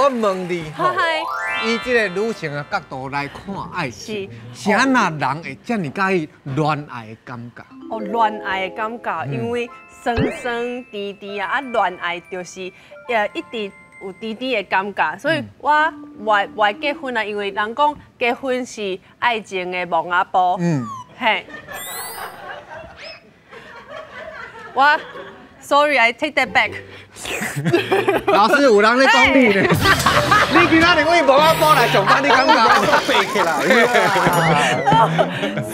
我问你吼，以这个女性的角度来看爱情，是安那人会这么介意恋爱的感觉？哦，恋爱的感觉，因为酸酸甜甜啊，恋爱就是一直有甜甜的感觉，所以我外结婚啊，因为人讲结婚是爱情的亡仔步，嘿，我 sorry I take that back。老师有人在讲你呢，你今仔日为亡仔步来上班，你感觉背起来。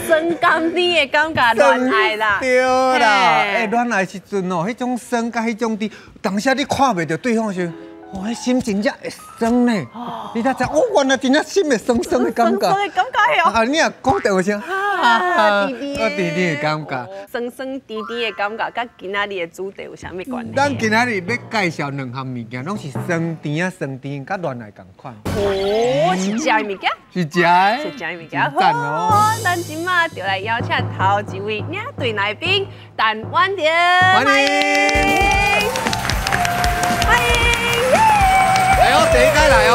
酸甘甜的感觉，恋爱啦，对啦，恋爱时阵哦，迄种酸甲迄种甜，当时你看袂到对方时，哦，迄心真正会酸呢。你才知，哦，原来真正心会酸酸的感觉。酸的感觉哟。啊，你也讲对声，甜甜的感觉。酸酸甜甜的感觉，甲今仔日的主题有啥物关系？咱今仔日要介绍两项物件，拢是酸甜啊，酸甜，甲恋爱同款。哦，是食的物件？是食的。是食的物件。赞哦！咱今仔就来邀请头一位领队来宾陈婉婷，欢迎！欢迎！来哦，第一届来哦。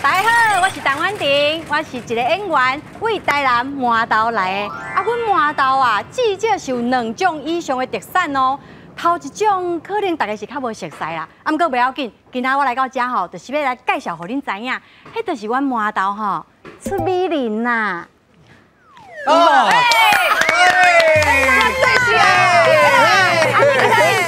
大家好，我是陈婉婷，我是一个演员，为台南麻豆来的。啊，阮麻豆啊，至少是有2种以上的特产哦。头一种可能大家是较无熟悉啦，啊，不过不要紧，今仔我来到这吼，就是要来介绍给恁知影，迄就是阮麻豆吼出米林呐。哦，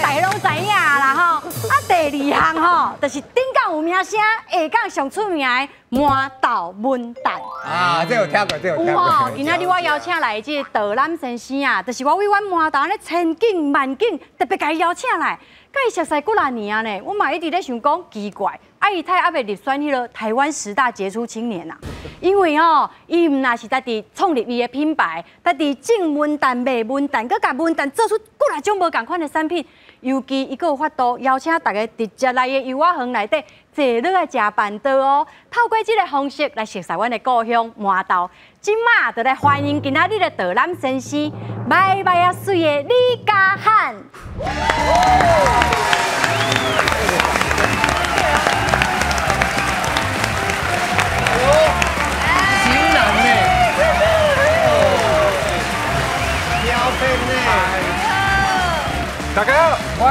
大家拢知影啦吼。啊，第2项吼，就是顶港有名声，下港上出名的麻豆文旦。啊，这有听过，这有听有过。哦，今仔日我邀请来的这个导览先生啊，就是我为阮麻豆安尼千景万景，特别甲伊邀请来。甲伊熟悉几偌年啊呢，我嘛一直咧想讲奇怪，啊伊太还袂入选迄个台湾10大杰出青年啊。因为哦，伊毋那是家己创立伊的品牌，家己种文旦、卖文旦，佮甲文旦做出几偌种无共款的产品。尤其伊阁有法度邀请大家直接来个油画园内底坐落来食饭桌哦，透过这个方式来熟悉阮的故乡麻豆。今嘛就来欢迎今仔日的导览先生，白白啊水的李家汉。型男呢？标配呢？大家好，我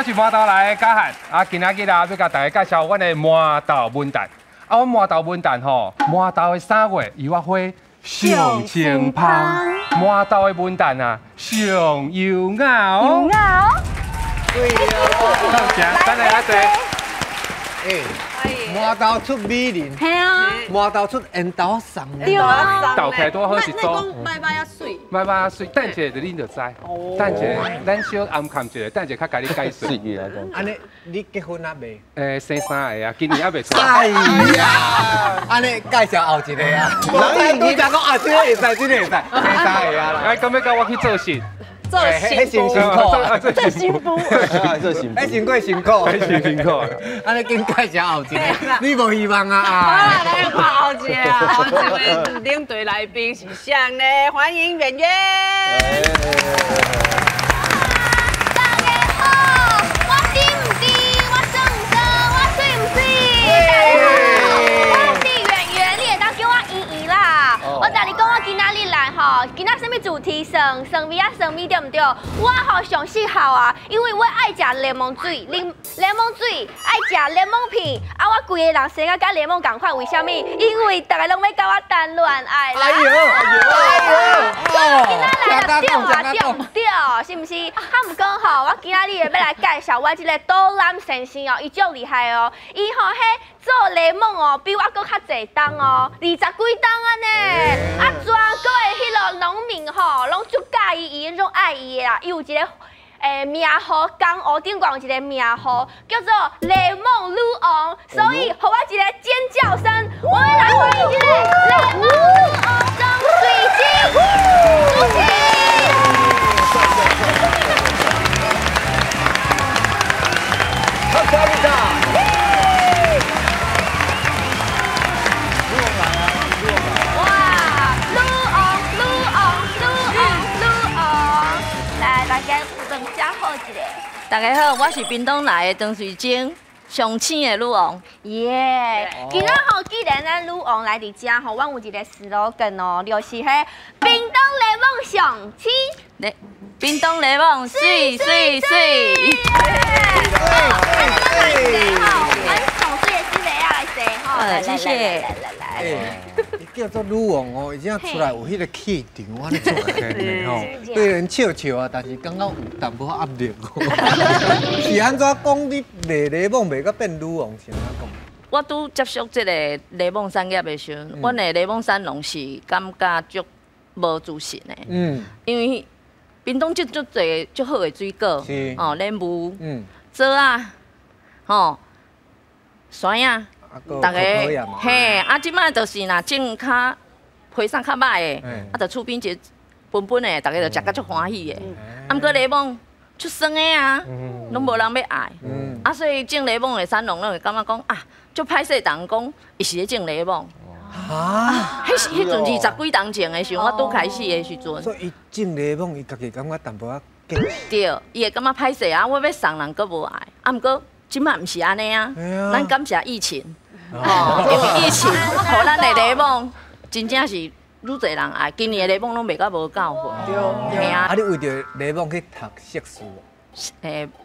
是麻豆来的嘉汉啊，今仔日啊要甲大家介绍阮的麻豆文旦。啊，阮麻豆文旦吼，麻豆的3月油画花上清芳，麻豆的文旦啊上优雅哦。优雅哦。对哦。等下坐。麻豆出米林，系啊，麻豆出烟豆送。对啊。豆开多好是做。讲拜拜啊水。拜拜水，等一下就恁就知。等一下，咱小暗含一下，等一下较甲你解释。安尼，你结婚啊未？生3个啊，今年还未出。哎呀，安尼介绍后一个啊。人你讲啊，这个会使，这个会使，生3个啊啦。哎，咁要甲我去做事。做辛苦，做幸福，做幸福，辛苦辛苦，辛苦。安尼紧介绍后一个，你无希望啊？啊，来看后一个，后一位领队来宾是谁呢？欢迎圆圆。大家好，我甜唔甜？我酸唔酸？我水唔水？我是圆圆，你会当叫我依依啦。我甲你讲，我今仔日来吼，今仔什么主题算味啊算味对唔对？我吼上适合啊，因为我爱食柠檬水，柠檬水爱食柠檬片，啊我规个人生啊甲柠檬同款，为什么？因为大家拢要甲我谈恋爱啦。所以今仔来就对啊，对唔对？是唔是？啊，毋过吼，我今仔日要来介绍我这个导览先生哦，伊足厉害哦，伊吼迄做柠檬哦，比我搁较侪档哦，20几档啊呢。啊，全国的迄个农民吼，拢足介意伊，拢爱伊的啦。伊有一个名号，江湖顶有一个名号，叫做雷梦女王，所以互我一个尖叫声，我要来欢迎这个雷梦女王张水晶，主持。好，下一场。哇，女王，女王，女王，女王。大家好，我是屏东来的张水晶，上青的女王。耶！今仔吼，既然咱女王来伫遮吼，阮有一个 slogan 哦，就是迄屏东的梦上青。屏东雷梦水水水。上水的师妹啊来坐吼，谢谢。来。叫做女王哦，伊正出来有迄个气场，安尼做起的吼。虽然笑笑啊，但是感觉有淡薄压力哦。是安怎讲你雷梦袂甲变女王是安怎讲？我拄接触这个雷梦产业的时候，阮的雷梦产农是感觉足无自信的。因为屏东足侪足好的水果，哦，莲雾、枣啊，吼，酸啊。大家嘿，即摆就是若种较批送较歹的，就厝边一本本的，大家就食甲足欢喜的。毋过雷梦出酸的啊，拢无人要爱。所以种雷梦的产农，拢会感觉讲啊，足歹势，人讲伊是咧种雷梦。迄阵20几年前的时候，我拄开始的时阵。所以伊种雷梦，伊家己感觉淡薄仔紧。对，伊会感觉歹势啊，我要送人，佫无爱。毋过即摆毋是安尼啊，咱感谢疫情。因为疫情，互咱的雷梦真正是愈侪人爱。今年的雷梦拢卖到无够货。对啊。你为着雷梦去读硕士？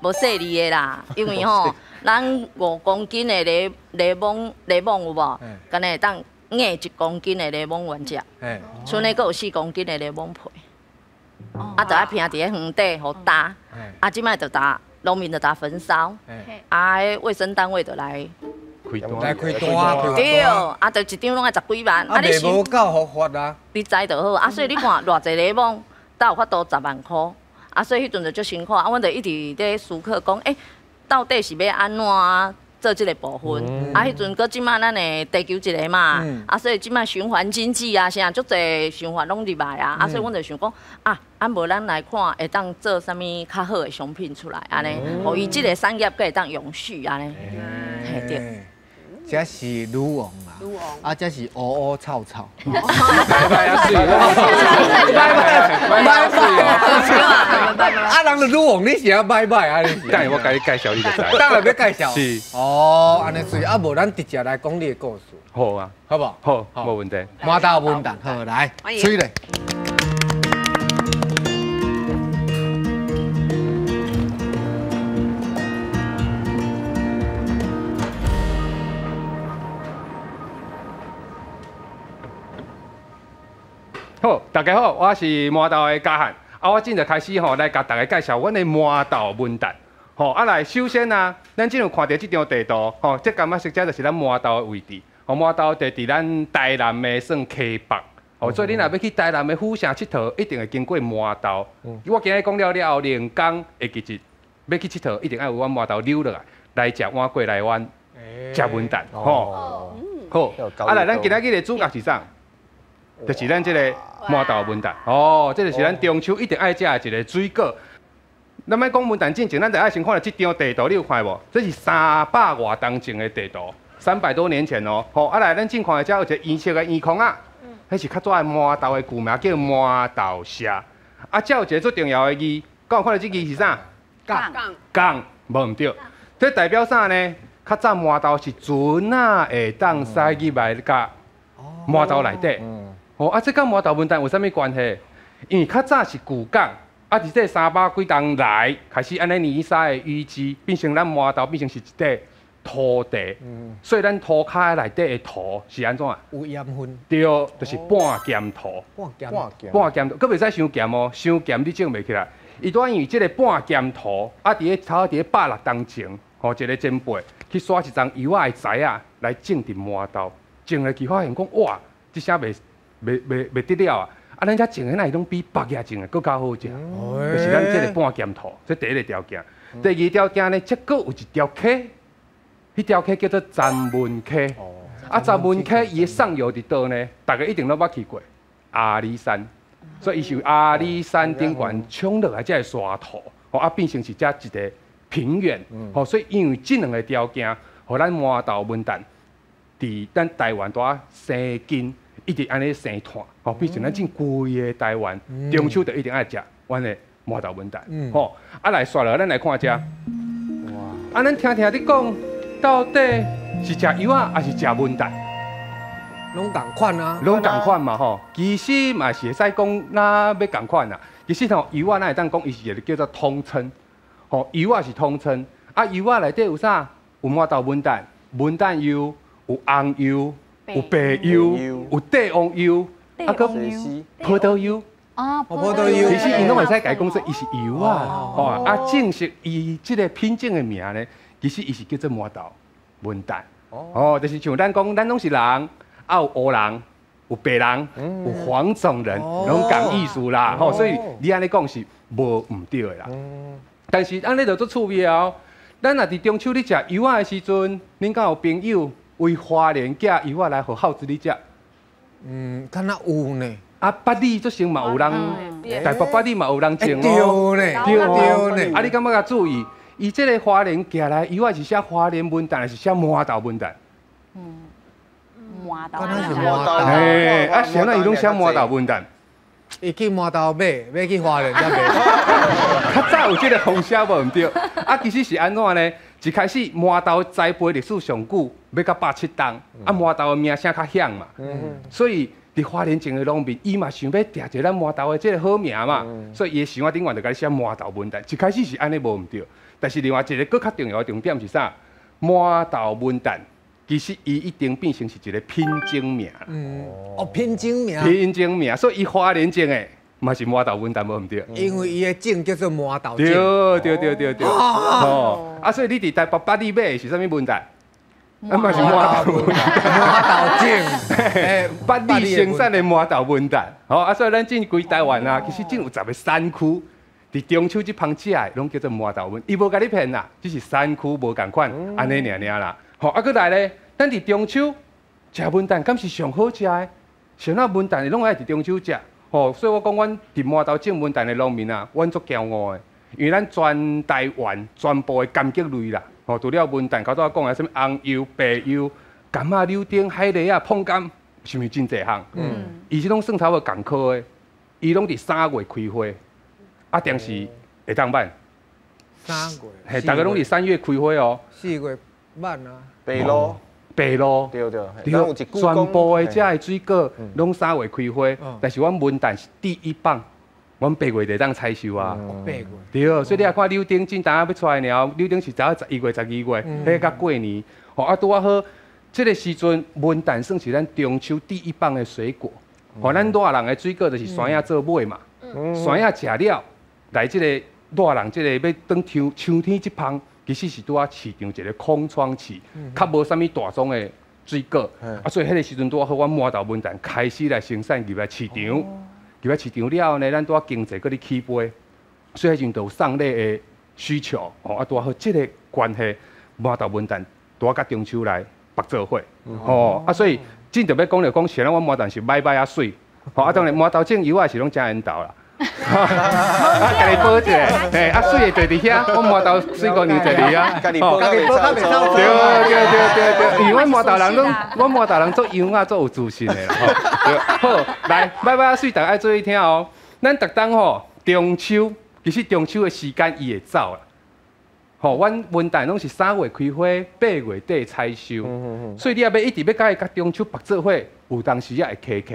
无细腻的啦，因为吼，咱5公斤的雷梦有无？敢会当硬1公斤的雷梦原只，剩的佫有4公斤的雷梦皮。就爱平伫咧园底互打，即摆就打农民就打焚烧，卫生单位就来。来开单，对，就一张拢爱10几万，你无够好发啊！你知就好，所以你看偌济雷梦，才有法度10万块，所以迄阵就足辛苦，阮就一直咧思考讲，到底是要安怎做这个部分？迄阵搁即摆咱的地球一个嘛，所以即摆循环经济啊，啥足济循环拢入来啊，所以阮就想讲无咱来看会当做啥物较好的商品出来，安尼，互伊即个产业会当永续安尼，对。这是女王啦，这是乌乌草草。拜拜啊水，人就女王，你是要拜拜啊？你是？等下我甲你介绍你就知。当然要介绍。是。安尼水，无咱直接来讲你的故事。好啊，好不？好，无问题。马到问答，好来，水嘞。好，大家好，我是麻豆的嘉汉。我今就开始来甲大家介绍阮的麻豆文旦。来首先咱即有看到这张地图，这感觉实际就是咱麻豆的位置。麻豆就伫咱台南的算溪北。所以你若要去台南的府城佚佗，一定会经过麻豆。我今日讲了后，连江的日子要去佚佗，一定要有阮麻豆溜落来食碗过来湾，食文旦。好，来咱今仔日的主角是啥？就是咱这个麻豆文旦这就是咱中秋一定爱食的一个水果。咱要讲文旦进前，咱就爱先看到这张地图，你有看无？这是300外年前的地图，300多年前哦。来，咱进看的这有一个圆色的圆框啊，迄是较早的麻豆的旧名叫麻豆社。这有一个最重要的字，敢有看到这字是啥？港，无唔对。这代表啥呢？较早麻豆是船会当驶入来甲麻豆内底。这甲麻豆文旦有啥物关系？因为较早是旧港，伫这300几年来开始安尼泥沙的淤积，变成咱麻豆变成是一块土地，所以咱土骹内底的土是安怎？有盐分。对，就是半咸土。半咸土，佫袂使伤咸哦，伤咸你种袂起来。伊拄因为即个半咸土，伫咧头伫咧106年前，一个前辈去刷一张油仔的材啊来种伫麻豆，种下去发现讲哇，即声袂得了啊！咱遮种的那拢比别个种的佫较好食，就是咱这个半咸土，这第一个条件。第二条件呢，这个有一条溪，迄条溪叫做詹文溪。詹文溪伊的上游伫倒呢，大家一定都捌去过阿里山，所以伊是阿里山顶悬冲落来这个沙土，变成是遮一个平原。所以因为这两个条件，互咱麻豆文旦伫咱台湾大生根。一直安尼生团，变成咱种规个台湾中秋就一定爱食阮的麻豆文旦，吼，啊来刷了，咱来看遮。哇！啊，咱听你讲，到底是食油啊，还是食文旦？拢共款啊，拢共款嘛吼。其实嘛是会使讲，那要共款啦。其实吼，油啊，咱会当讲，伊是一个叫做通称。吼，油啊是通称，啊油啊内底有啥？有麻豆文旦、文旦油，有红油，有白油，有帝王油，啊个葡萄油。葡萄油。其实因拢会使甲伊讲说，伊是油啊，吼啊正式伊即个品种的名呢，其实伊是叫做麻豆文旦。哦，就是像咱讲，咱拢是人，啊有黑人，有白人，有黄种人，拢讲意思啦，吼，所以你安尼讲是无唔对的啦。但是安尼就做趣味哦。咱若伫中秋咧食油仔的时阵，恁敢有朋友为花莲寄油仔来互孝子你食？敢若有呢。啊，八里做成嘛有人，台北八里嘛有人种哦。对呢。啊，你敢要甲注意？伊即个花莲寄来油仔是写花莲文旦，还是写麻豆文旦？麻豆。敢若是麻豆。嘿，啊，谁那伊拢写麻豆文旦？伊去麻豆买，要去花莲才买。较早有即个方式无毋对，啊，其实是安怎呢？一开始麻豆栽培历史上久，要到107档，啊，麻豆的名声较响嘛，所以伫花莲种的农民，伊嘛想要定一个咱麻豆的即个好名嘛，所以伊的想法顶完就甲你写麻豆文旦。一开始是安尼无毋对，但是另外一个更较重要的重点是啥？麻豆文旦。其实伊一定变成是一个品种名。品种名。品种名，所以伊花莲种的嘛是麻豆文旦无毋对。因为伊的种叫做麻豆种。对。哦，啊，所以你伫台北八里买的是啥物文旦？啊，嘛是麻豆文旦。麻豆种。八里生产的麻豆文旦。哦，啊，所以咱种规台湾啊，其实种有10个山区，伫中秋即芳食的拢叫做麻豆文，伊无甲你骗啦，只是山区无共款，安尼尔啦。吼，啊，搁来咧，咱伫中秋食文旦，敢是上好食的。像那文旦，拢爱伫中秋食。吼，所以我讲，阮伫麻豆种文旦的农民啊，阮足骄傲的，因为咱全台湾全部的柑橘类啦，吼，除了文旦，头拄仔讲的什么红柚、白柚、柑仔、柳丁、海梨啊、椪柑，是毋是真侪项？伊是拢算差不多共科的，伊拢伫3月开花，啊，但是会当慢。3月。嘿，大家拢伫3月开花哦。4月慢啊。白露，对，全部的遮的水果拢3月开花，但是阮文旦是第一棒，阮8月就当采收啊。8月。对，所以你也看柳丁，正当要出来了，柳丁是早11月、12月，迄甲过年，吼啊拄啊好，这个时阵文旦算是咱中秋第一棒的水果，吼咱热人的水果就是山野做尾嘛，山野食了，来这个热人这个要当秋天这芳。其实是拄啊市场一个空窗期，较无啥物大宗的水果，啊，所以迄个时阵拄啊好，阮麻豆文旦开始来生产入来市场，入来市场了后呢，咱拄啊经济搁咧起飞，所以迄阵就有送礼的需求，哦，啊拄啊好，即个关系麻豆文旦拄啊甲中秋来合作伙，哦，啊所以真着要讲着讲，虽然阮麻豆是买啊水，吼，啊当然麻豆种油啊是拢正缘投啦。啊，家己保一下，嘿，啊，水会坐伫遐，我麻豆水果娘坐伫遐，家己保较袂臭。对，因为阮麻豆人拢，阮麻豆人做油啊，做有自信的啦，吼。好，来，摆啊水，大家爱注意听哦。咱逐当吼中秋，其实中秋的时间伊会走啦。吼，阮文旦拢是3月开花，8月底采收，所以你也要一直要甲伊甲中秋合作伙。有当时也会卡，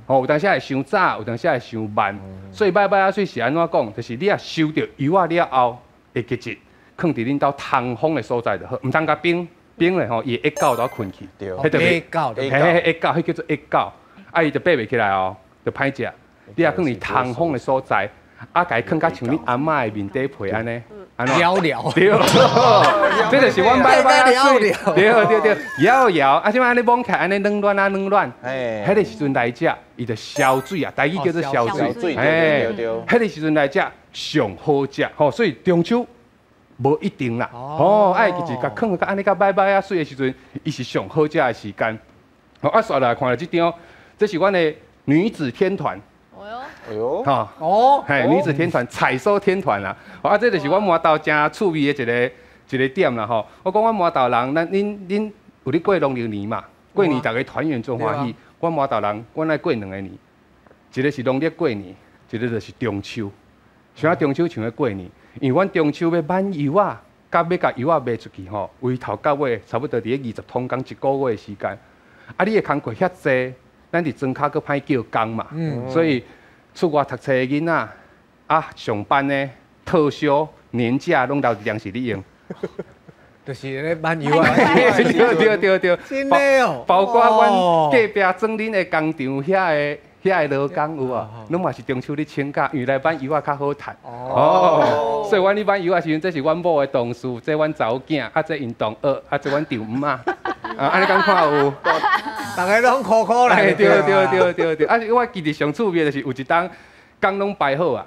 吼，有当时也会伤早，有当时也会伤慢，所以摆啊水是安怎讲？就是你啊收到油啊了后，会结集，放伫恁兜通风的所在就好，唔通甲冰咧吼，伊会1到就困去，迄就会到，迄叫做1到，啊伊就爬袂起来哦，就歹食。你啊放伫通风的所在，啊家放甲像你阿嬷的面底皮安尼。聊聊，对，这就是阮摆啊水，对，摇，啊，即摆安尼摸起来安尼软软啊软软，迄个时阵来食，伊就消水啊，台语叫做消水，迄个时阵来食上好食，吼，所以中秋无一定啦，哦，爱就是甲放甲安尼甲摆啊水的时阵，伊是上好食的时间。好，啊，刷来看到这张，这是阮的女子天团。哎呦，哈哦，嘿，女子天团采收天团啦，啊，这就是阮麻豆真趣味的一个点啦吼。我讲阮麻豆人，咱恁有咧过农历年嘛？过年大家团圆做欢喜。阮麻豆人，阮爱过2个年，一个是农历过年，一个就是中秋。像中秋像咧过年，因为阮中秋要挽油啊，甲要甲油啊卖出去吼，为头到尾差不多伫咧20通工1个月的时间。啊，你的工课遐济，咱伫庄脚佫歹叫工嘛，所以出外读册的囡仔啊，上班呢特休年假拢留一定是你用。就是咧挽油啊，对，真的哦，包括阮隔壁庄恁的工厂遐的劳工有啊，拢嘛是中秋咧请假，因为来挽油啊较好赚。哦，所以阮咧挽油啊时阵，这是阮某的同事，这阮查某囝，啊这运动二，啊这阮丈姆啊，安尼敢看有？大家拢苦苦来。对，啊我记得上趣味就是有一当工拢摆好啊，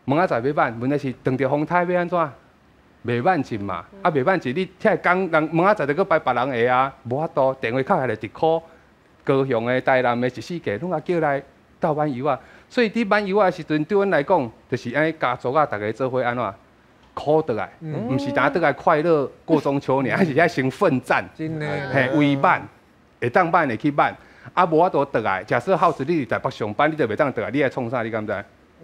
问啊在要挽，问的是撞着风台要安怎？袂挽进嘛，啊袂挽进，你遐工人问啊在得搁摆别人的啊，无法度，电话敲下来直考。高雄的、台南的14家，拢啊叫来斗挽油啊。所以伫挽油啊时阵，对阮来讲，就是安尼家族啊，大家做伙安怎苦倒来，毋是单倒来快乐过中秋尔，还是遐先奋战。真的，嘿，为挽，会当挽的去挽，啊无法度倒来。假设好似你伫台北上班，你就袂当倒来，你爱创啥？你敢知？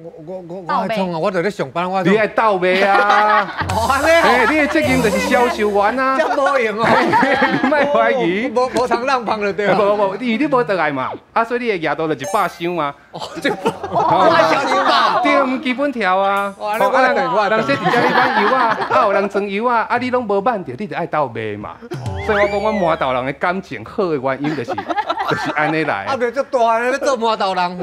我爱创啊！我在咧上班，我你爱斗卖啊！哦，安尼嘿，你的责任就是销售员啊！真无用哦！你莫怀疑，无常浪胖就对了。无，因为你无倒来嘛，啊，所以你的额度就100箱嘛。哦，这100对，毋基本条啊。哇，那人说伫遮你挽油啊，啊有人装油啊，啊你拢无挽着，你就爱斗卖嘛。所以我讲，阮麻豆人的感情好的原因就是安尼来。啊，袂足大咧，做麻豆人。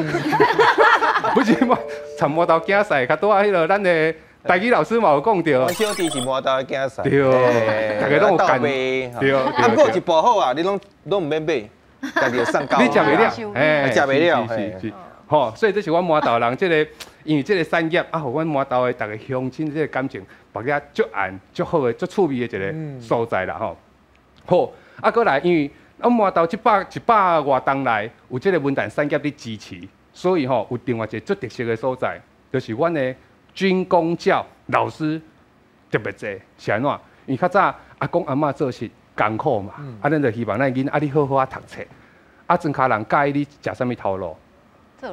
不是嘛？参麻豆竞赛，较多迄个咱的台语老师嘛有讲着。阮小弟是麻豆的竞赛。对，大家拢有干。对。啊，不过一部好啊，你拢毋免买，家己就送到。你食袂了，食袂了，是。吼，所以这是阮麻豆人，因为这个产业啊，互阮麻豆的大家乡亲这个感情，把遐足暗、足好的、足趣味的一个所在啦吼。好，啊，过来，因为阮麻豆100外栋内有这个文旦产业的支持。所以吼，有另外一个最特色的所在，就是阮的军公教老师特别济，是安怎？因为较早阿公阿嬷做事艰苦嘛，啊，咱就希望咱囡仔你好好啊读册，啊，庄脚人介意你食啥物头路？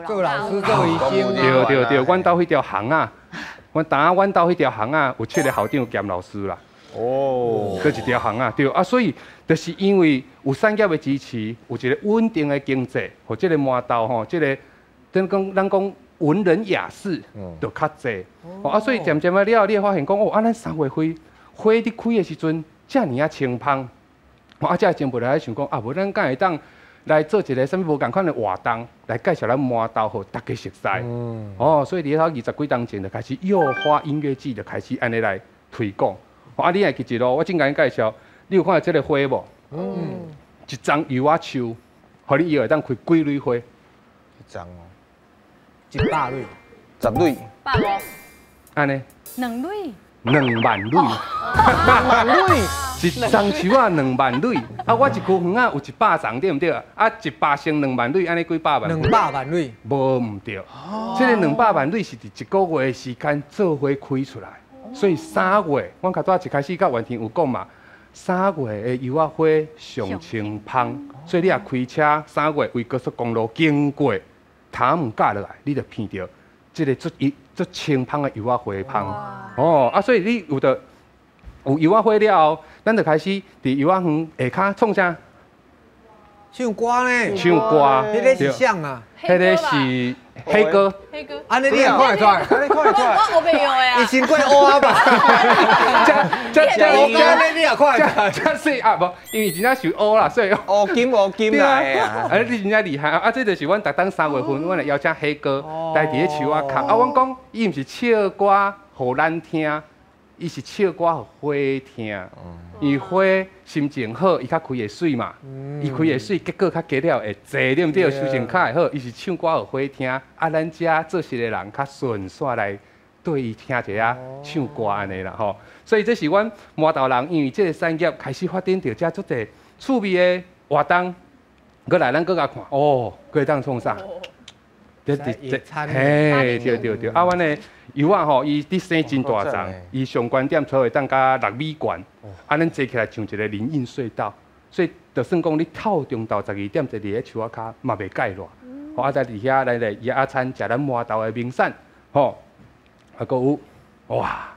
做老师、做医生。对，阮兜迄条巷啊，阮兜迄条巷啊，有7个校长兼老师啦。哦，这一条巷啊，对啊，所以就是因为有产业的支持，有一个稳定的经济，或这个麻豆吼，这个。咱讲文人雅士，就较济，啊，所以渐渐啊了，你会发现讲哦，啊，咱3月花伫开的时阵，遮尔啊清芳，啊，遮真不来想讲啊，无咱敢会当来做一个啥物无共款的活动，来介绍咱麻豆互大家熟悉。哦，所以伫遐20几年前就开始幼花音乐季就开始安尼来推广。啊，你还记得咯？我正甲你介绍，你有看到这个花无？一丛油啊树，互你以后当开几蕊花？一丛哦。100蕊，10蕊，150，安尼2蕊，2万蕊，2万蕊，一丛树啊2万蕊，啊我一区园啊有100丛对毋对？啊100乘2万蕊，安尼几百万？200万蕊，无毋对，这个200万蕊是伫1个月的时间做花开出来，所以3月，阮较早一开始甲袁天有讲嘛，3月的油啊花上清芳，所以你若开车3月为高速公路经过。头毛夹落来，你就闻到这个足清芳的油啊花香。哦，啊，所以你有油啊花了后，咱就开始伫油啊园下骹创啥？唱歌呢？唱歌。迄个是啥啊？迄个是黑哥。黑哥。安尼你也看得出来？安尼看得出来？我没有的啊。伊先过乌啊吧？这你也看得出来？这是啊，无，因为真正是乌啦，所以乌金来啊。啊，你真正厉害啊！啊，这就是阮逐当3月份，阮来邀请黑哥来伫咧树仔骹。啊，阮讲伊毋是唱歌互咱听，伊是唱歌互花听。伊花心情好，伊较开会水嘛。伊开会水，结果较加了会坐，对毋对？心情较会好，伊是唱歌互花听。啊，咱遮做事的人较顺煞来对伊听一下唱歌安尼啦吼。所以这是阮麻豆人，因为这个产业开始发展到遮足侪趣味的活动，过来咱搁甲看哦，会当创啥？嘿，对，啊，阮的油啊吼，伊伫生真大丛，伊上观点才会当甲6米悬，啊，咱坐起来像一个林荫隧道，所以就算讲你透中昼12点坐伫咧树仔骹，嘛袂介热。啊，在伫遐来伊野餐，食咱麻豆的名产，吼。搁有哇，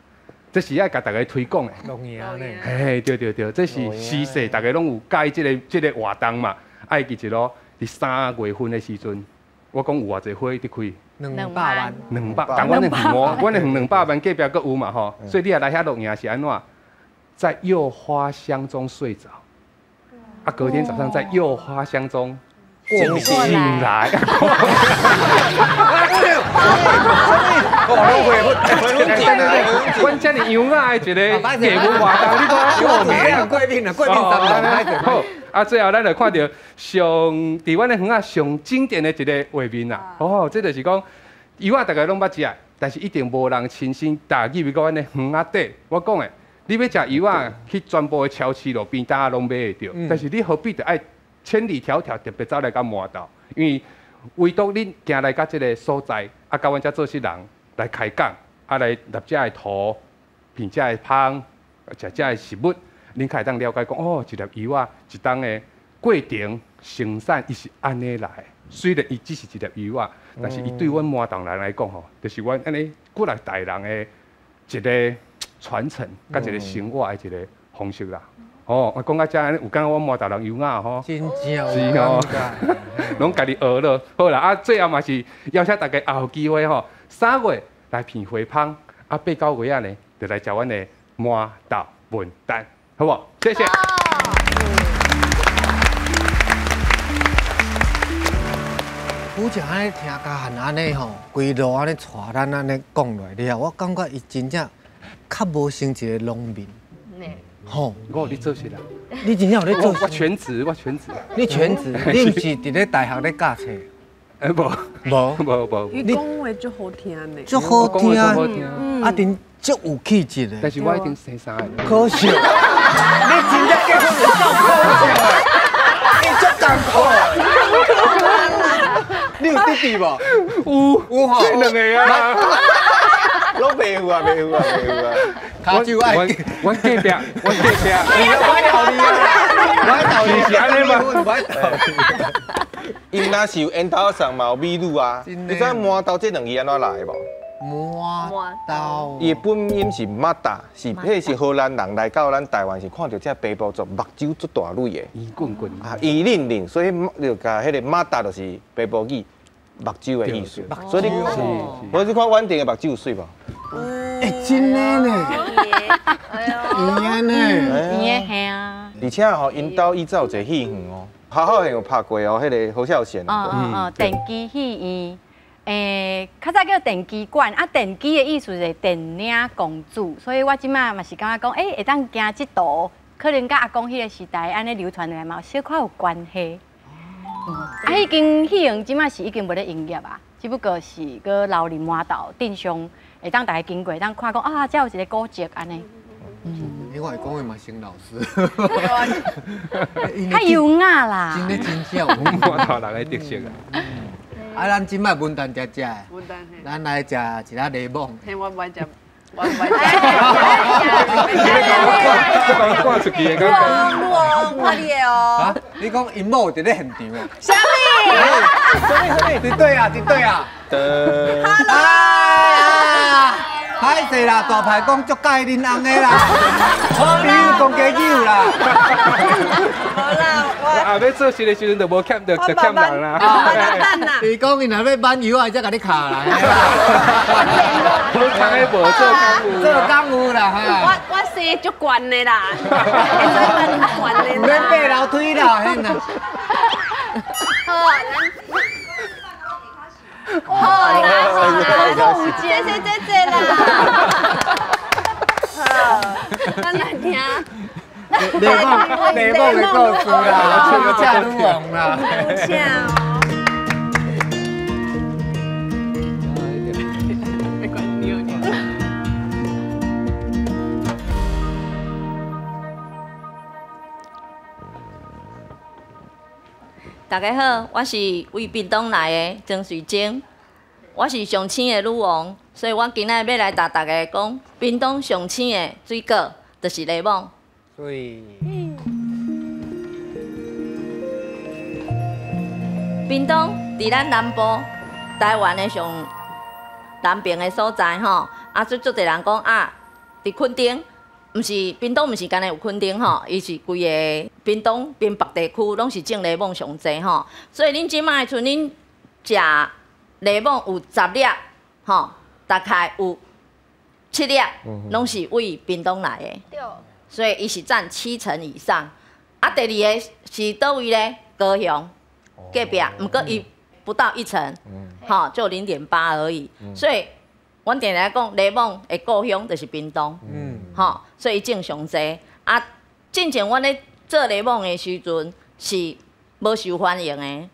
这是爱甲大家推广的。龙岩呢？嘿，对，这是时势，大家拢有介这个活动嘛，爱记一咯。伫3月份的时阵，我讲有偌济花伫开。200万，200，但阮的园，阮的园200万隔壁搁有嘛吼，所以你也来遐录影是安怎？在柚花香中睡着，啊，隔天早上在柚花香中醒来。阮遮尔优雅的一个节目活动，你讲这样贵宾3人好。啊，最后咱就看到伫阮的园啊上经典的一个画面啦。哦，这就是讲柚啊，大家拢捌食，但是一定无人亲身踏入到阮的园啊底。我讲的，你要食柚啊，去全部的超市路边搭拢买会到，但是你何必得爱千里迢迢特别走来到麻豆？因为唯独恁行来到这个所在，啊，甲阮遮做事人来开讲，啊来立遮的图，品遮的芳，食遮的食物。恁开当了解讲哦，一粒柚啊，一当的过程生产，伊是安尼来。虽然伊只是一粒柚啊，但是伊对阮麻豆人来讲吼，就是阮安尼古来代人的一个传承，甲一个生活的一个方式啦。哦，我讲到遮安尼，有感阮麻豆人优雅吼，真正是吼，拢家己学了。好啦，啊，最后嘛是邀请大家也有机会吼，3月来品花芳，啊，8、9月啊呢，就来食阮的麻豆文旦。好不好？谢谢。有只安尼听家汉安尼吼，规路安尼带咱安尼讲落了，我感觉伊真正较无像一个农民。吼，我有咧做事啦。你真正有咧做？我全职。你全职？你毋是伫咧大学咧教册？无。伊讲话足好听呢。足好听，啊，真足有气质的。但是我已经生3个。可惜。你真正结婚就够可惜，你足艰苦。你有弟弟无？有吼，这2个啊。拢袂有啊。骹手爱。我隔壁。我道理是安尼吗？我道理。因若是有缘投上嘛有美女啊，你知麻豆这2字安怎来无？麻豆，伊本音是马达，迄是荷兰人来到咱台湾是看到这背部做目睭足大蕊的，圆滚滚啊，圆润润，所以就甲迄个马达就是背部语目睭的意思。所以你，我你看稳定的目睭有水无？真的呢，圆呢，圆嘿啊。而且吼，因兜伊才有一个戏园哦，好好有拍过哦，迄个侯孝贤。电机戏院，较早叫电机馆，啊，电机的意思是电影公主，所以我即马嘛是感觉讲，会当行即道，可能甲阿公迄个时代安尼流传落来嘛，小可有关系。啊，迄间戏院即马是已经无咧营业啊，只不过是搁留伫麻豆镇上，会当大家经过，当看讲啊，遮有一个古迹安尼。你看伊讲的嘛，成老师，较优雅啦。真的真正有麻豆人的特色啊。啊，咱即摆文旦食，文旦嘿，咱来食一下柠檬。嘿，我食。我赶出去的感觉。我你的哦。你讲因某伫咧现场哦？什么？对啊。歹势啦，大牌讲足介恁翁的啦，你讲加酒啦。无啦，我后尾做事的时阵就无欠人啦。伊讲伊若要挽油啊，才甲你卡啦。我看迄无做工有啦哈。我是足悬的啦，悬的。免爬楼梯啦，嘿呐。好啦，谢啦。好，咱来听。内蒙的故事啦，出嫁女王啦。大家好，我是为屏东来的曾水晶，我是上青的女王，所以我今仔要来答大家讲，屏东上青的水果就是柠檬。对。屏东伫咱南部台湾的上南边的所在吼，所以足侪人讲啊，伫垦丁，毋是屏东，毋是干那有垦丁吼，伊是规个屏东边北地区拢是种柠檬上济吼。所以恁即摆像恁食柠檬有10粒吼，大概有7粒拢是为屏东来的。对。所以伊是占70%以上。啊，第二个是倒位咧？高雄隔壁，毋过伊不到1成，吼，就0.8而已。所以，阮定来讲，柠檬的故乡就是屏东，吼，所以种上济。啊，之前阮咧做柠檬的时阵是无受欢迎的，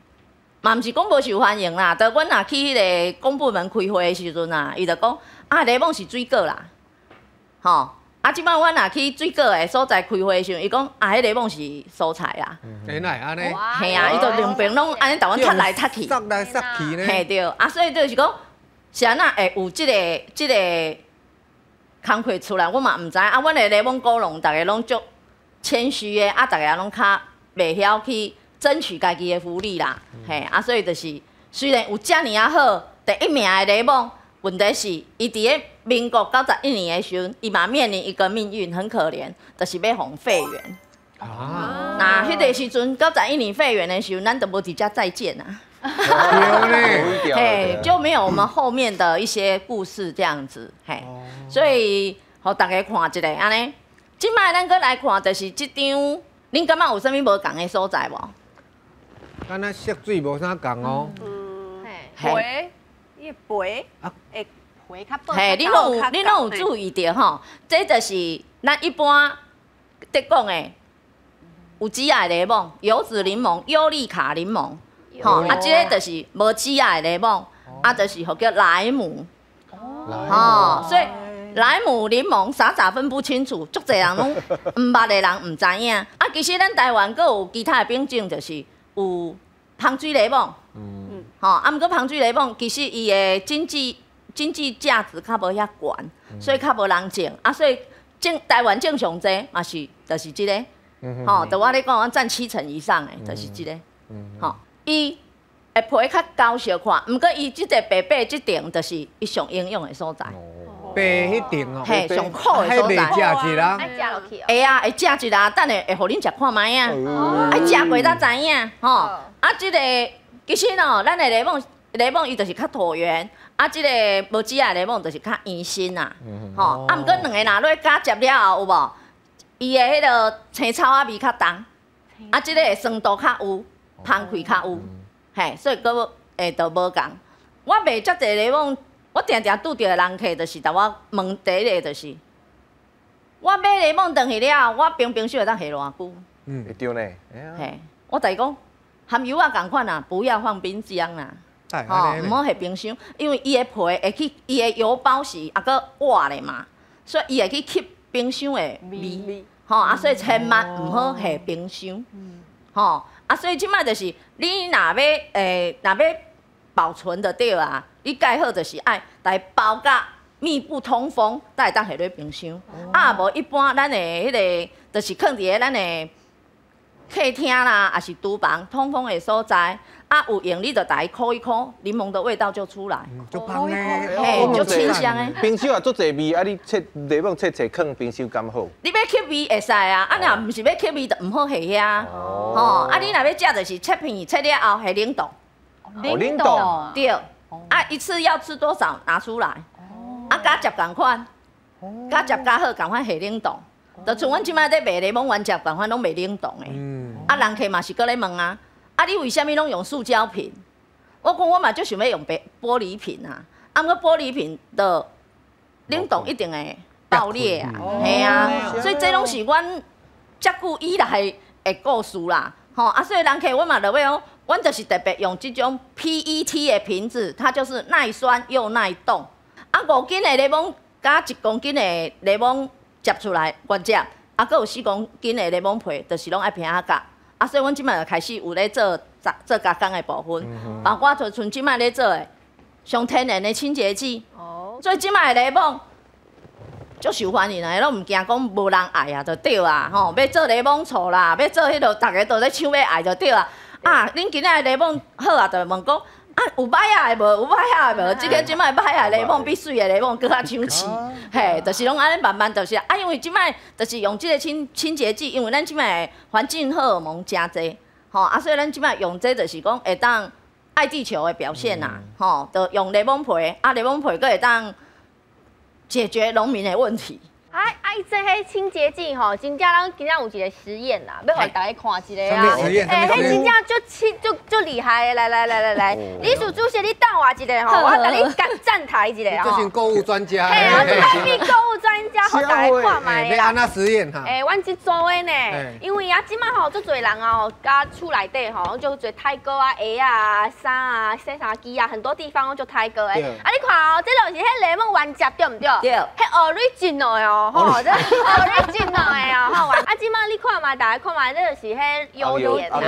嘛毋是讲无受欢迎啦。就阮若去迄个公部门开会的时阵啊，伊就讲啊，柠檬是水果啦，吼。啊，即摆阮若去水果的所在开会的时阵，伊讲啊，迄柠檬是蔬菜啦。原来安尼。嘿啊，伊就两边拢安尼台湾踢来踢去。塞来塞去呢。嘿对，啊，所以就是讲，是安那会有即个工课出来，我嘛毋知。啊，阮的柠檬果农，逐个拢足谦虚的，啊，逐个拢较袂晓去争取家己的福利啦。嘿，啊，所以就是虽然有遮尔啊好，第1名的柠檬。问题是，伊伫咧民国91年的时阵，伊嘛面临一个命运很可怜，就是要防肺炎。啊！那迄个时阵91年肺炎的时候，咱都无直接再见啊。嘿，就没有我们后面的一些故事这样子，嘿。所以，互大家看一下安尼。即摆咱搁来看，就是即张，恁感觉有啥物无共的所在无？敢若色水无啥共哦。嘿。伊肥会较薄。嘿，恁拢有注意到吼？这就是咱一般在讲的有籽仔的柠檬、油脂柠檬、优利卡柠檬，吼啊，这个就是无籽仔的柠檬，啊，就是叫莱姆。哦，所以莱姆柠檬傻分不清楚，足侪人拢毋捌的人毋知影。啊，其实咱台湾阁有其他的品种，就是有香水柠檬。吼，啊，毋过香水柠檬其实伊的经济价值较无遐悬，所以较无人种。啊，所以台湾种上济嘛是，就是即个，吼，就我咧讲，占70%以上的，就是即个，吼，伊会皮较高小看，毋过伊即个白白即点，就是伊上营养的所在。白迄点哦，嘿，上苦的所在。迄食一啦，爱食落去哦。会啊，会食一啦，等下会互恁食看卖啊，爱食过才知影，吼。啊，即个。其实喏，咱的柠檬伊就是较椭圆，啊，即个无籽仔的柠檬就是较圆身啦，吼。啊，毋过两个若落加接了后，有无？伊的迄个青草仔味较重，啊，即个酸度较有，香气较有，嘿，所以个就无共。我卖遮济柠檬，我定定拄着的人客就是甲我问第一个就是，我买柠檬回去了，我冰箱会当下偌久？会对呢。嘿，我甲伊讲。含油啊，共款啊，不要放冰箱啦，吼，唔好下冰箱，因为伊的皮会去，伊的油包是啊个活的嘛，所以伊会去吸冰箱的味，吼啊，所以千万唔好下冰箱，吼啊，所以即摆就是你若要保存得到啊，你盖好就是爱来包甲密不通风，才会当下咧冰箱，啊无一般咱的迄个就是放伫咧咱的。客厅啦，还是厨房通风的所在，啊有用你就打烤一烤，柠檬的味道就出来，就香嘞，嘿，就清香诶。冰箱也足侪味，啊你柠檬切放冰箱敢好？你要吸味会使啊，啊若毋是要吸味就毋好下遐，吼，啊你若要食就是切片切了后下冷冻，冷冻对，啊一次要吃多少拿出来，啊加汁共款，加汁加好共款下冷冻。就像阮即摆咧卖柠檬原汁共款拢卖冷冻的，啊人客嘛是搁咧问啊，啊你为虾米拢用塑胶瓶？我讲我嘛就想要用玻璃瓶啊，啊毋过玻璃瓶的冷冻一定会爆裂啊，嘿啊，所以这拢是阮遮久以来的故事啦，吼啊所以人客阮嘛就要，阮就是特别用这种 PET 的瓶子，它就是耐酸又耐冻，啊5斤的柠檬加1公斤的柠檬。接出来原汁，啊，搁有4公斤的柠檬皮，就是拢爱平啊夹。啊，所以阮即摆就开始有咧做加工的部分，包括就像即摆咧做的上天然的清洁剂。哦。所以即摆的柠檬足受欢迎的，拢毋惊讲无人爱啊，就对啊，吼！要做柠檬醋啦，要做迄落，大家都咧抢要爱就对啊。啊，恁今仔的柠檬好啊，就问讲，啊，有歹啊的无，有歹啊的无，即个即摆歹啊雷蒙比水的雷蒙更较抢市，嘿，就是拢安尼慢慢就是因为即摆就是用即个清洁剂，因为咱即摆环境荷尔蒙真侪，吼所以咱即摆用这就是讲会当爱地球的表现呐，吼，就用雷蒙培，雷蒙培佫会当解决农民的问题。这迄清洁剂吼，真正咱今仔有一个实验啦，要互大家看一个啊。实验？迄真正就厉害的，来，李署主席，你等我一下吼，我甲你站台一下吼。这是购物专家。嘿，我是台币购物专家，互大家看卖啦。安那实验哈？阮即组的呢，因为即摆吼，足侪人啊，甲厝内底吼，就做泰哥啊、鞋啊、衫啊、洗衫机啊，很多地方就泰哥的。你看哦，这就是迄雷蒙原汁对唔对？对。迄 original 的哦，吼。original 的哦，好玩。即摆你看嘛，大家看嘛，这就是迄优点的吼。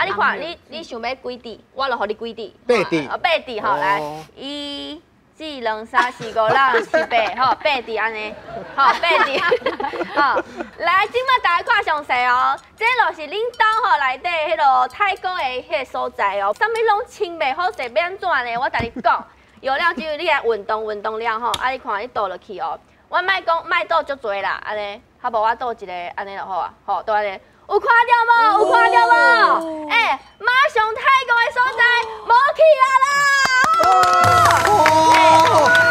你看，你想要几滴，我就互你几滴。8滴。8滴吼，来1、2、3、4、5、6、7、8，吼，8滴安尼，吼，8滴，吼。来，即摆大家看详细哦，这就是恁兜吼内底迄落泰国的迄个所在哦，啥物拢清袂好势，要安怎呢？我甲你讲，有了只有你来运动了吼，你看你倒落去哦。我莫讲莫倒足侪啦，安尼，好无我倒一个安尼就好啊，吼，倒安尼，有看到无？有看到无？马上泰国的所在无去啊啦！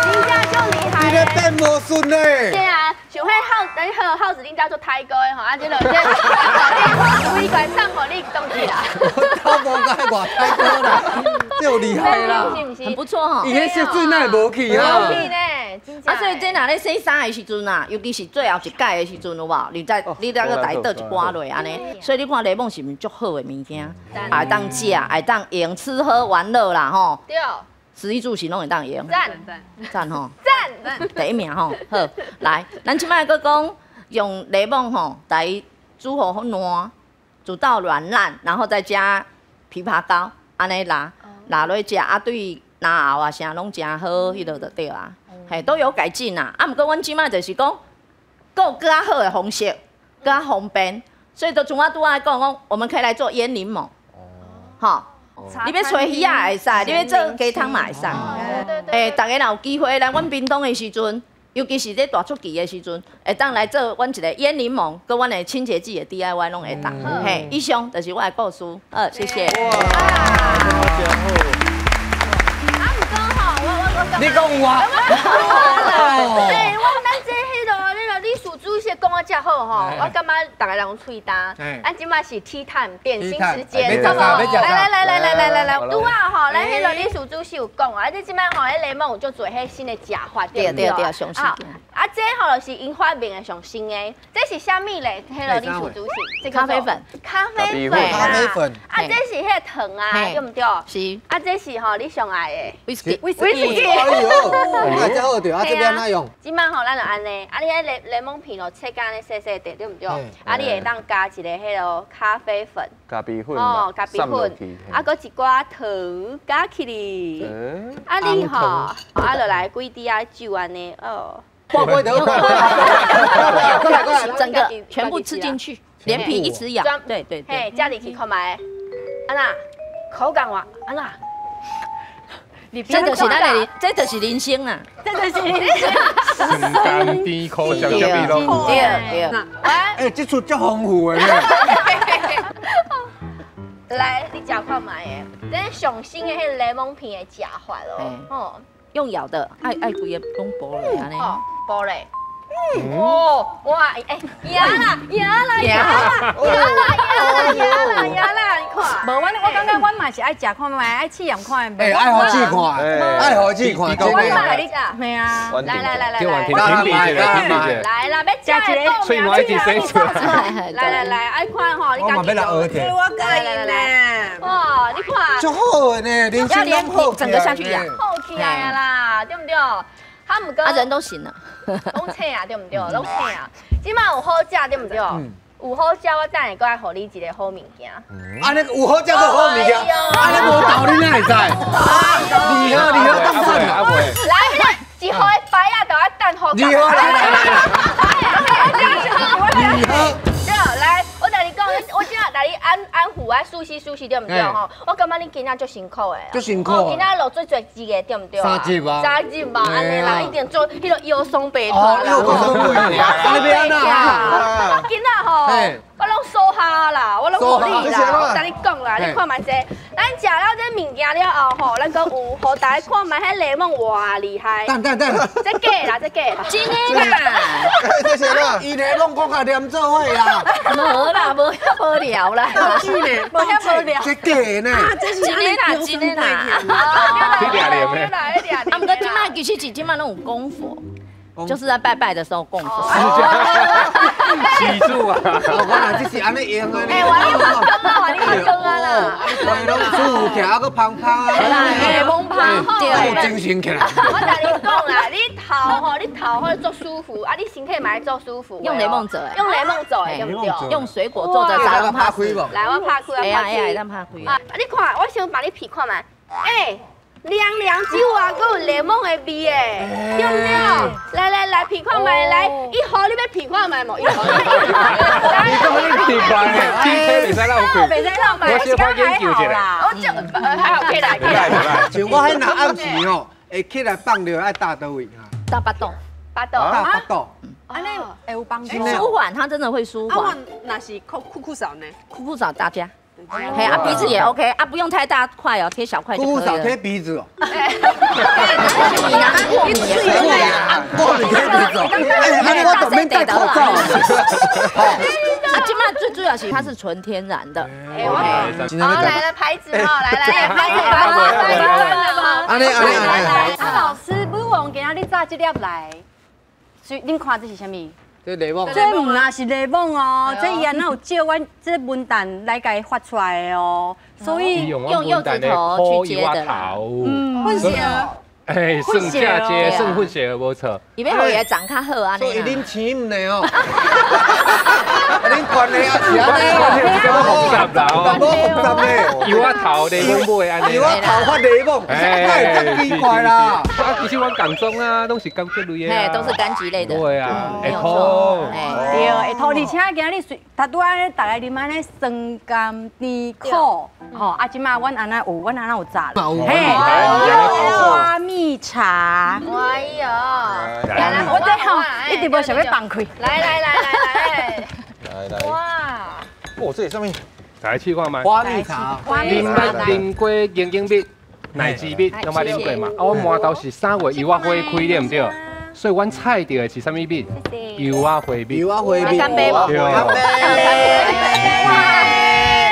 真正足厉害。你咧变魔术呢？对啊，像迄耗子恁家做泰国的吼，即落这规罐送互你动去啦。我无甲外泰国啦，这有厉害啦，很不错吼。伊迄色水哪会无去啊？无去呢。所以这若咧洗衫的时阵啊，尤其是最后一届的时阵有无？你再个来倒一寡落安尼，所以你看雷蒙是毋是足好的物件？会当食，会当用，吃喝玩乐啦吼。对。食衣住行拢会当用。赞吼。赞。第一名吼，好，来，咱即摆佫讲用雷蒙吼来煮好烂，煮到软烂，然后再加枇杷膏，安尼拉落去食，对牙后啊啥拢真好，迄落就对啊。嘿，都有改进啦。毋过阮即摆就是讲，更较好的方式，更较方便，所以就像我拄仔讲，我们可以来做腌柠檬。吼，你要炊鱼啊会使，你要做鸡汤嘛会使。大家若有机会来阮屏东的时阵，尤其是咧大出奇的时阵，会当来做阮一个腌柠檬，跟阮的清洁剂的 DIY 拢会当。嘿，以上就是我的故事。谢谢。你讲我，我咱这迄个李署主席讲啊，遮好吼，我感觉大家人喙干。咱即马是 tea time 点心时间，好无？来，拄啊吼，咱迄个李署主席有讲啊，即摆吼，迄雷蒙有做做迄新的食法，对对，上新。这吼就是因发明的上新的，这是虾米嘞？迄个李署主席，咖啡粉，咖啡粉，这是迄个糖啊，对唔对？是。这是吼你上爱的威士忌。哎呦，真好对，这边哪用？即摆吼，咱就安尼，你迄雷蒙片咯，切干咧细细块，对唔对？你会当加一个迄个咖啡粉，咖啡粉，咖啡粉，搁一寡糖加起哩。你吼，落来几滴酒安尼哦。整个全部吃进去，连皮一起咬。对。嘿，加入去看卖，安那口感哇，安那。这就是人生啊！这就是人生。心甘甜苦涩，什么拢对。这出足丰富的。来，你食看卖诶，这上新的迄个雷蒙片的食法咯。用咬的，爱规个拢剥落安尼。剥嘞。哇，压啦，你看。无，我感觉阮嘛是爱食看卖，爱试验看。爱好试看，爱好试看。我买你食，系啊。来，今晚评比一下，来啦，要食一个，所以我一起生出来。来，爱看吼，你家己。我来，哇，你看。足好呢，连心拢好，整个下去咬，好起来啦，对不对？他唔过，人都行了，拢青啊，对唔对？拢青啊，即摆有好食，对唔对？有好食，我等下搁来互你一个好物件。安尼有好食个好物件，安尼无道理哪会知？厉害，当然啦。来，一盒的白啊，就要等好。厉害，来。对，来，我甲你讲，我今仔带你安抚啊，属熟悉对唔对吼？我感觉你今仔足辛苦的，足辛苦。今仔录最侪集的对唔对？3集啊。3集嘛，安尼啦，一定做迄个腰酸背痛啦。腰酸背痛，安尼变啊？我今仔吼，我拢收下啦，我拢鼓励啦，我甲你讲啦，你看嘛这，咱食了这物件了后吼，咱讲有，互大家看嘛，迄柠檬偌厉害。等，这假啦，这假啦，真的啦。这些啦，伊柠檬讲甲黏做伙啦。无啦，无遐无聊啦。真的，无遐无聊。这假呢？真的啦，真的啦。你俩脸咩？啊，不过今麦其实今麦拢有供佛。就是在拜拜的时候供佛，记住啊！我讲这是安尼用啊！哎，我你发功啊啦！对，拢煮起来个胖胖啊！柠檬芳好，有精神起来。我甲你讲啦，你头好做舒服，啊，你身体嘛做舒服。用柠檬做的，用柠檬做的，对不对？用水果做的沙龙拍开无？来，我拍开，哎呀，咱拍开。啊，你看，我先把你皮看嘛，哎。凉酒啊，佮有柠檬的味诶，对不对？来，皮看卖，来，一盒你要皮看卖无？一盒你讲你皮看诶，皮皮袂使浪费，袂使浪费，我先翻研究一下。我就还好可以来。像我迄若暗时吼，会起来放尿爱打倒位啊？打巴肚，巴肚，打巴肚。安尼会有帮助。舒缓，它真的会舒缓。那是酷嫂呢？酷嫂大家。嘿啊，鼻子也 OK 啊，不用太大块哦，贴小块就可以了。少贴鼻子哦。你拿过敏也可以啊。过敏贴鼻子哦。哎，我准备戴口罩。啊，今麦最主要是它是纯天然的。好，来了牌子哈，来牌子，安尼。啊，老师，不忘今仔日炸这粒来，所以恁看这是啥物？这柠檬，这唔那是柠檬哦，这伊安那有借阮这文旦来甲伊发出来的哦，所以用柚子头去接的啦，混血儿，哎，剩嫁接，剩混血儿无错。伊要互伊长较好安尼。所以恁钱唔呢哦。恁管的啊是安尼哦，这么复杂啦哦，无复杂呢。柚仔头柠檬买安尼。柚仔头发柠檬，太真奇怪啦。啊，其实阮港中啊，都是柑橘类的。嘿，都是柑橘类的。对啊，会吐。对，会吐，而且今日水，他拄安尼大家啉安尼酸甘甜苦，吼，啊，即马阮安那有炸了，嘿，花蜜茶。哎呦，来，我这吼一直无想要放开。来，哇！哦，这上面来试看卖。花蜜茶，啉过眼睛蜜、奶汁蜜，拢捌啉过嘛？啊，我麻豆是3月柚仔花开对唔对？所以阮采到的是啥物蜜？柚仔花蜜。柚仔花蜜。干杯无？干杯！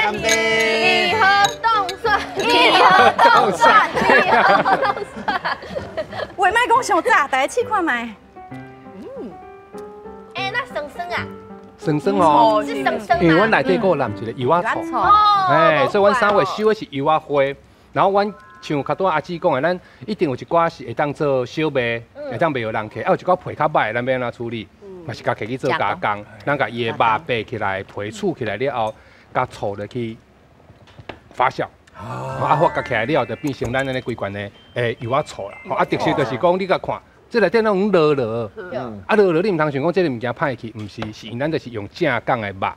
干杯！以后动算。喂，莫讲上炸，大家试看卖。哎，那生啊？酸酸哦，是生因为阮内底个淋一个柚仔醋，哎，所以阮3月收的是柚仔花，然后阮像较多阿姊讲的，咱一定有一寡是会当做小麦，会当卖互人客，啊有一寡皮较歹，咱要安怎处理？嘛是家己去做加工，咱甲伊的肉掰起来，皮厝起来了后，甲醋落去发酵，啊发酵起来了后，就变成咱安尼规罐的柚仔醋啦。啊，特色就是讲你甲看。这内底那种落，啊落你唔通想讲这个物件歹去，唔是，是因咱就是用正港的肉，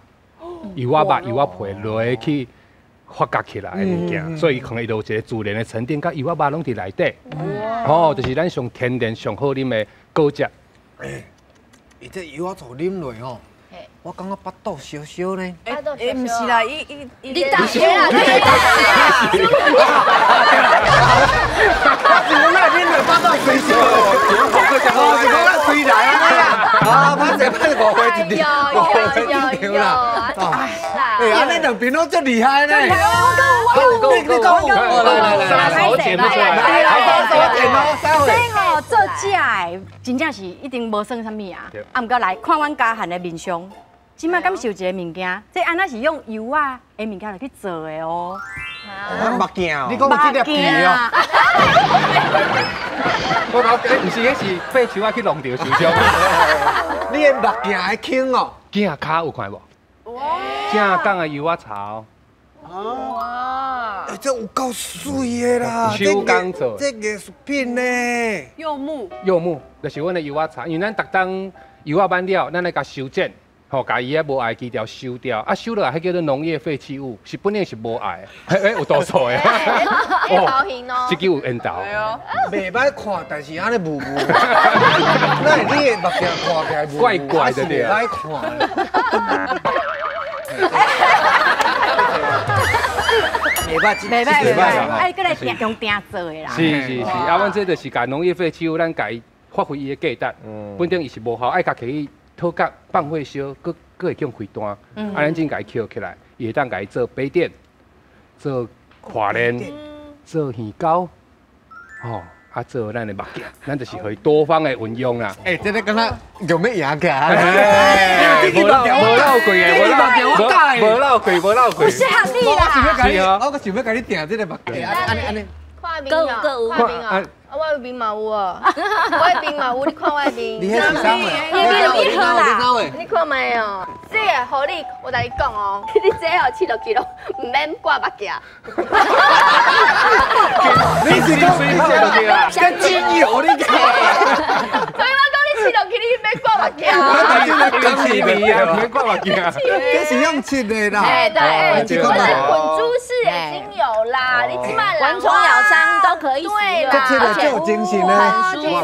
柚仔肉、柚仔皮落去发酵起来的物件，所以可能伊就有一个自然的沉淀，甲柚仔肉拢伫内底。哦，就是咱上天然、上好啉的果汁。伊这柚仔醋啉落吼，我感觉巴肚烧烧呢。唔是啦，你打血啦！我是那边的巴肚水烧，我是讲那水来啊！啊，歹势5回一条，啦。哎，安尼两边拢足厉害呢。你讲我来，手剪不出来，这吼做假的，真正是一定无算啥物啊。啊，毋过来看阮家汉的面相。即摆敢是有一个物件，这安那是用油啊的物件来去做的哦。目镜哦，你讲有这粒皮哦？我头唔是，迄是被树仔去弄掉受伤。你的目镜会轻哦？镜骹有看无？正港的柚仔草。哇！这有够水的啦！手工做，这艺术品呢？柚木，柚木就是阮的柚仔草，因为咱逐当柚仔挽了，咱来甲修剪。吼，把伊遐无爱基条收掉，啊收落来，迄叫做农业废弃物，是本来是无爱的，有多错的。哦，这句有引导。袂歹看，但是安尼雾雾，那你的目镜看起来雾雾，怪怪的对袂歹看。袂歹，哎，过来用定做的啦。是，啊，阮这就是甲农业废弃物，咱甲伊发挥伊的价值，本身伊是无效，爱甲去讨价放火烧，佫会叫开单，啊，咱真甲伊捡起来，伊会当甲伊做杯垫、做跨链、做鱼钩，吼。啊，做咱的目镜，咱就是可以多方的运用啦。这个敢若用要赢个，无老贵的，无老贵。不适合你啦。我想要甲你订这个目镜，安尼。看冰啊，看冰啊。我有冰嘛有哦，我的冰嘛有，你看我的冰。你迄是啥你喝啦？你看卖哦，这个互你，我甲你讲哦，你这哦7kg，唔免挂目镜。你是讲跟精油你讲？所以我讲你7kg，你免挂目镜。讲气味啊，免挂目镜。这是用切的啦。对，这是混珠式的精油啦，你起码蚊虫咬伤都可以使用，而且有精神呢，很舒服，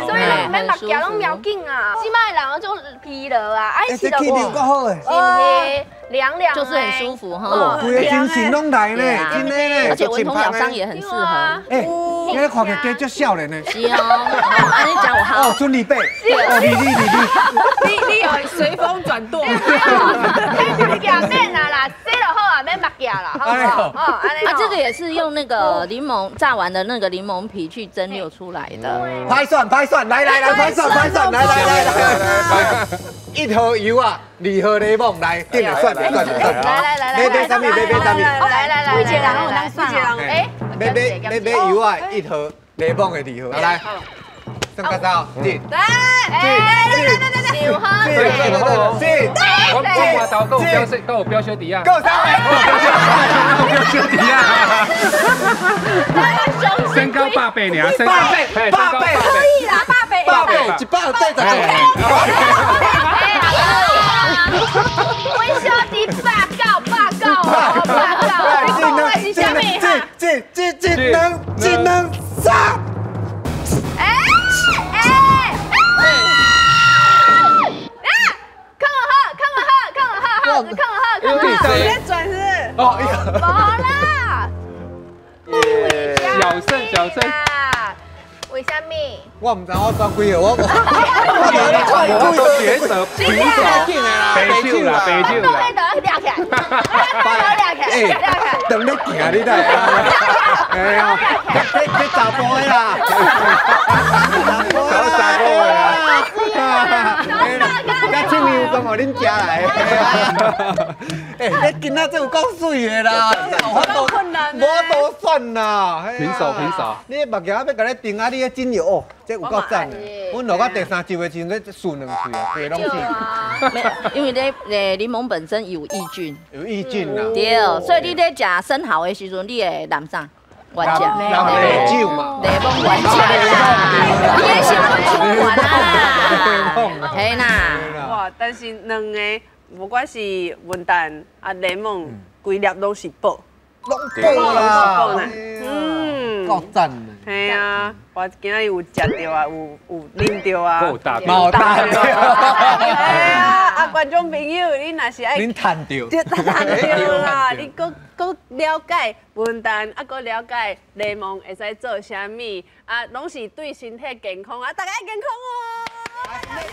所以免目镜拢要紧啊。起码人那种疲劳啊，爱吃的够好诶，是不是？凉凉，就是很舒服哈。规个精神拢来呢，真的呢。而且蚊虫咬伤也很适合。你看看起来足少年呢。是哦，安尼讲有好。春丽贝，你有随风转舵。目镜免啦，洗就好啊，免目镜啦，好不好？啊，这个也是用那个柠檬榨完的那个柠檬皮去蒸馏出来的。拍蒜，来，拍蒜，来。1盒油啊，2盒柠檬，来，定了算。来，买啥物？来，几个人我当算啊？买油啊，1盒柠檬的2盒，来，算多少？进。6盒。我马头够有标小弟啊。够3个。标小弟啊。身高8倍呢，身高8倍。可以啦，8倍，100对着。我小弟报告，你讲我是啥物哈？技能3。看我喝，直接转是。哦，无啦。小声。为什么？我唔知我选几个，我都抉择平手，白酒啦。等你行你来。哎呀，你查甫的啦。查甫的啦。甲青油讲互恁食来。你囡仔真有够水的啦，我都算啦。平手。你目镜要甲你定啊，你的精油哦，这有够赞的。阮落到第3集的时阵，这顺2岁啊，白拢是。因为咧柠檬本身有益菌，啦。对，所以你咧食生蚝的时阵，你会染啥？原食，白酒嘛，柠檬原食啦，你也是柠檬啦，嘿啦。哇，但是2个，不管是文旦啊柠檬，规粒拢是宝。拢啦，够赞的。系啊，我今仔有食到啊，有啉到啊，够大，冇大。啊，观众朋友，你若是爱，恁赚到，就赚到啦！你搁了解文旦，啊，搁了解柠檬会使做啥物，啊，拢是对身体健康啊，大家健康哦。